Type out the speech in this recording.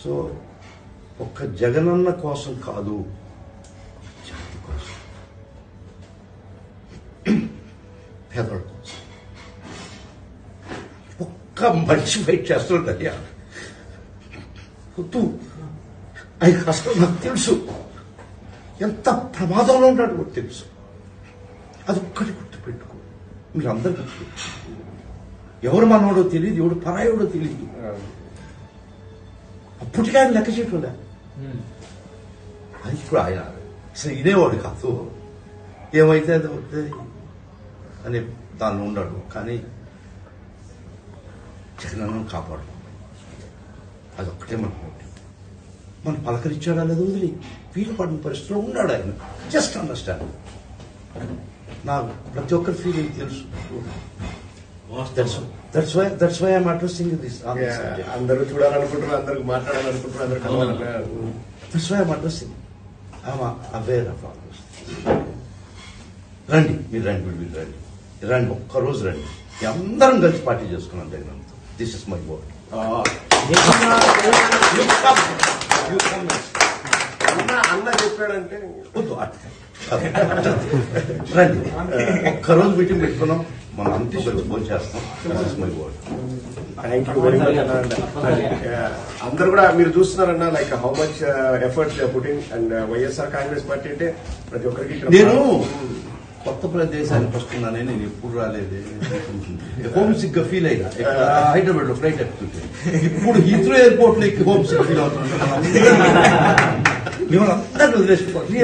So ఒక్క జగనన్న కోసం కాదు, జాతి కోసం, పేదల కోసం ఒక్క మనిషి ఫైట్ చేస్తుంటది. వద్దు, ఆయన అసలు నాకు తెలుసు ఎంత ప్రమాదంలో ఉంటాడు కూడా తెలుసు. అది ఒక్కటి గుర్తుపెట్టుకో, మీరు అందరు గుర్తుపెట్టుకో. ఎవరు మనవాడో తెలియదు, ఎవడు పరాయోడో తెలియదు. అప్పటికే ఆయన లెక్క చేయకుండా అది ఇప్పుడు ఆయన అసలు ఇదేవాడు కాదు. ఏమైతే అది అవుతుంది అని దానిలో ఉన్నాడు. కానీ జగనన్నను కాపాడు, అదొక్కటే మనకు మనం పలకరించాడా లేదా వదిలి వీలు పడిన పరిస్థితిలో ఉన్నాడు ఆయన. Just understand. నాకు ప్రతి ఒక్కరి ఫీలింగ్ తెలుసు. That's why I'm addressing this. అందరూ చూడాలనుకుంటున్నారు, అందరికి మాట్లాడాలనుకుంటున్నారు, that's why I'm addressing. I'm aware of all this. రండి, మీరు రండి, మీరు రండి, రండి, ఒక్కరోజు రండి, అందరం కలిసి పార్టీ చేసుకున్నాం జగన్తో. This is my word. అన్న చెప్పాడంటే రండి, ఒక్కరోజు మీటింగ్ పెట్టుకున్నాం, మనం అంతా కలిసి భోజనం చేస్తాం. My word. Thank you very much అన్న. అందరు కూడా మీరు చూస్తున్నారన్న like how much efforts putting and YSR Congress party అంటే ప్రతి ఒక్కరికి. నేను కొత్త ప్రదేశానికి వస్తున్నానే, నేను ఎప్పుడు రాలేదు. హోమ్ సిక్ గా ఫీల్ అయినా హైదరాబాద్ లో ఫ్లైట్ ఎక్కుతుంటే, ఇప్పుడు హీత్రో ఎయిర్పోర్ట్ లో హోమ్ సిక్ ఫీల్ అవుతున్నాను. మిమ్మల్ని అందరినీ వదిలేసుకోవాలి.